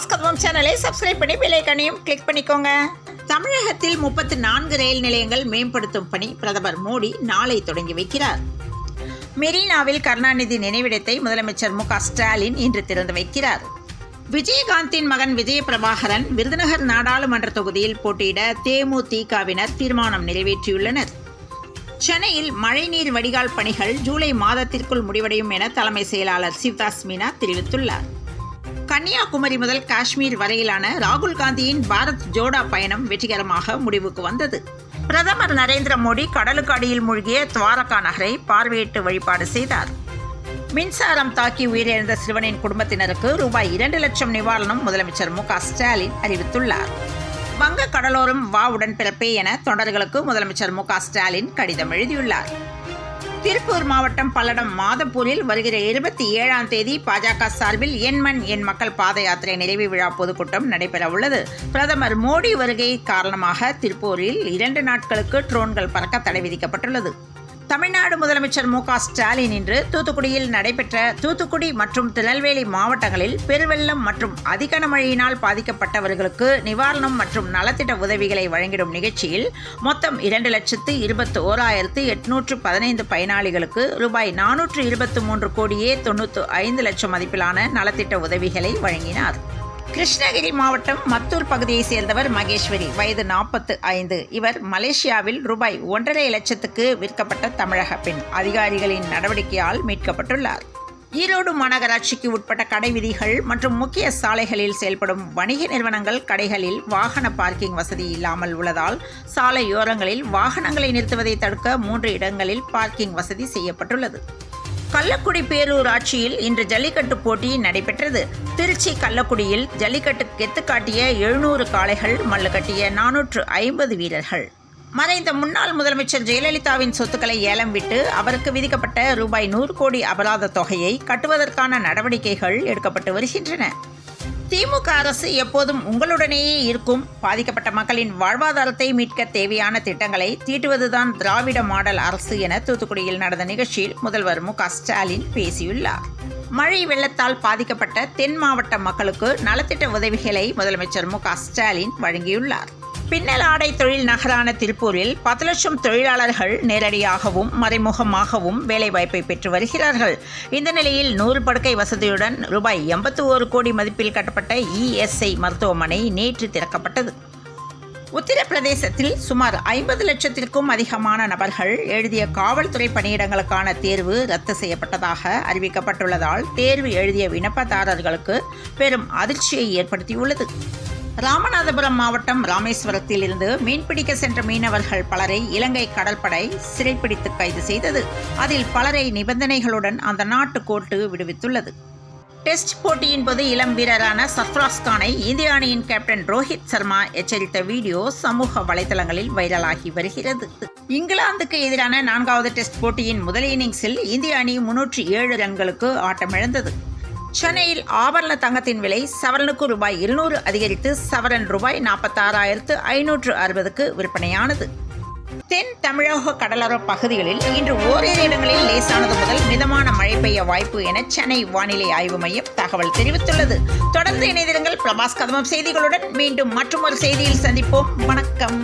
பிரபாஸ் கதவம் சேனலை சப்ஸ்கிரைப் பண்ணி bell ஐகானையும் click பண்ணிக்கோங்க. தமிழகத்தில் 34 ரயில் நிலையங்கள் மேம்படுத்தும் பணி பிரதமர் மோடி நாளை தொடங்கி வைக்கிறார். மெரினாவில் கருணாநிதி நினைவிடத்தை முதலமைச்சர் மு க ஸ்டாலின் இன்று திறந்து வைக்கிறார். விஜயகாந்தின் மகன் விஜயபிரபாகரன் விருதுநகர் நாடாளுமன்ற தொகுதியில் போட்டியிட தேமுதிகவினர் தீர்மானம் நிறைவேற்றியுள்ளனர். சென்னையில் மழைநீர் வடிகால் பணிகள் ஜூலை மாதத்திற்குள் முடிவடையும் என தலைமை செயலாளர் சிவதாஸ் மீனா தெரிவித்துள்ளார். கன்னியாகுமரி முதல் காஷ்மீர் வரையிலான ராகுல் காந்தியின் பாரத் ஜோடோ பயணம் வெற்றிகரமாக முடிவுக்கு வந்தது. பிரதமர் நரேந்திர மோடி கடலுக்கு அடியில் மூழ்கிய துவாரகா நகரை பார்வையிட்டு வழிபாடு செய்தார். மின்சாரம் தாக்கி உயிரிழந்த சிறுவனின் குடும்பத்தினருக்கு ரூபாய் 2 லட்சம் நிவாரணம் முதலமைச்சர் மு க ஸ்டாலின் அறிவித்துள்ளார். வங்க கடலோரம் வா உடன்பிறப்பே என தொண்டர்களுக்கு முதலமைச்சர் மு க ஸ்டாலின் கடிதம் எழுதியுள்ளார். திருப்பூர் மாவட்டம் பல்லடம் மாதப்பூரில் வருகிற 27ஆம் தேதி பாஜக சார்பில் என் மண் என் மக்கள் பாத யாத்திரை நிறைவு விழா பொதுக்கூட்டம் நடைபெற உள்ளது. பிரதமர் மோடி வருகை காரணமாக திருப்பூரில் 2 நாட்களுக்கு ட்ரோன்கள் பறக்க தடை விதிக்கப்பட்டுள்ளது. தமிழ்நாடு முதலமைச்சர் மு க ஸ்டாலின் இன்று தூத்துக்குடியில் நடைபெற்ற தூத்துக்குடி மற்றும் திருநெல்வேலி மாவட்டங்களில் பெருவெள்ளம் மற்றும் அதிகனமழையினால் பாதிக்கப்பட்டவர்களுக்கு நிவாரணம் மற்றும் நலத்திட்ட உதவிகளை வழங்கிடும் நிகழ்ச்சியில் மொத்தம் 2,21,815 பயனாளிகளுக்கு ரூபாய் 423 கோடியே 95 லட்சம் மதிப்பிலான நலத்திட்ட உதவிகளை வழங்கினார். கிருஷ்ணகிரி மாவட்டம் மத்தூர் பகுதியைச் சேர்ந்தவர் மகேஸ்வரி, வயது 45. இவர் மலேசியாவில் ரூபாய் 1,50,000 லட்சத்துக்கு விற்கப்பட்ட தமிழக பெண். அதிகாரிகளின் நடவடிக்கையால் மீட்கப்பட்டுள்ளார். ஈரோடு மாநகராட்சிக்கு உட்பட்ட கடை வீதிகள் மற்றும் முக்கிய சாலைகளில் செயல்படும் வணிக நிறுவனங்கள் கடைகளில் வாகன பார்க்கிங் வசதி இல்லாமல் உள்ளதால் சாலையோரங்களில் வாகனங்களை நிறுத்துவதை தடுக்க 3 இடங்களில் பார்க்கிங் வசதி செய்யப்பட்டுள்ளது. கள்ளக்குடி பேரூராட்சியில் இன்று ஜல்லிக்கட்டு போட்டி நடைபெற்றது. திருச்சி கள்ளக்குடியில் ஜல்லிக்கட்டு கெத்து காட்டிய 700 காளைகள், மல்லு கட்டிய 450 வீரர்கள். மறைந்த முன்னாள் முதலமைச்சர் ஜெயலலிதாவின் சொத்துக்களை ஏலம் விட்டு அவருக்கு விதிக்கப்பட்ட ரூபாய் 100 கோடி அபராத தொகையை கட்டுவதற்கான நடவடிக்கைகள் எடுக்கப்பட்டு வருகின்றன. திமுக அரசு எப்போதும் உங்களுடனேயே இருக்கும். பாதிக்கப்பட்ட மக்களின் வாழ்வாதாரத்தை மீட்க தேவையான திட்டங்களை தீட்டுவதுதான் திராவிட மாடல் அரசு என தூத்துக்குடியில் நடந்த நிகழ்ச்சியில் முதல்வர் மு க ஸ்டாலின் பேசியுள்ளார். மழை வெள்ளத்தால் பாதிக்கப்பட்ட தென் மாவட்ட மக்களுக்கு நலத்திட்ட உதவிகளை முதலமைச்சர் மு க ஸ்டாலின் வழங்கியுள்ளார். பின்னல் ஆடை தொழில் நகரான திருப்பூரில் 10 லட்சம் தொழிலாளர்கள் நேரடியாகவும் மறைமுகமாகவும் வேலைவாய்ப்பை பெற்று வருகிறார்கள். இந்த நிலையில் 100 படுக்கை வசதியுடன் ரூபாய் 81 கோடி மதிப்பில் கட்டப்பட்ட ESI மருத்துவமனை நேற்று திறக்கப்பட்டது. உத்தரப்பிரதேசத்தில் சுமார் 50 லட்சத்திற்கும் அதிகமான நபர்கள் எழுதிய காவல்துறை பணியிடங்களுக்கான தேர்வு ரத்து செய்யப்பட்டதாக அறிவிக்கப்பட்டுள்ளதால் தேர்வு எழுதிய விண்ணப்பதாரர்களுக்கு பெரும் அதிர்ச்சியை ஏற்படுத்தியுள்ளது. ராமநாதபுரம் மாவட்டம் ராமேஸ்வரத்தில் இருந்து மீன்பிடிக்க சென்ற மீனவர்கள் பலரை இலங்கை கடற்படை சிறைப்பிடித்து கைது செய்தது. அதில் பலரை நிபந்தனைகளுடன் அந்த நாட்டு கோர்ட்டு விடுவித்துள்ளது. டெஸ்ட் போட்டியின் போது இளம் வீரரான சர்ஃப்ராஸ் கானை இந்திய அணியின் கேப்டன் ரோஹித் சர்மா எச்சரித்த வீடியோ சமூக வலைதளங்களில் வைரலாகி வருகிறது. இங்கிலாந்துக்கு எதிரான 4வது டெஸ்ட் போட்டியின் முதல் இன்னிங்ஸில் இந்திய அணி 307 ரன்களுக்கு ஆட்டமிழந்தது. சென்னையில் ஆபரண தங்கத்தின் விலை சவரனுக்கு ரூபாய் 200 அதிகரித்து சவரன் ரூபாய் 46,560க்கு விற்பனையானது. தென் தமிழக கடலோர பகுதிகளில் இன்று ஓரிரு இடங்களில் லேசானது முதல் மிதமான மழை பெய்ய வாய்ப்பு என சென்னை வானிலை ஆய்வு மையம் தகவல் தெரிவித்துள்ளது. தொடர்ந்து இணைந்திருங்கள் பிரபாஸ் கதவம் செய்திகளுடன். மீண்டும் மற்றொரு செய்தியில் சந்திப்போம். வணக்கம்.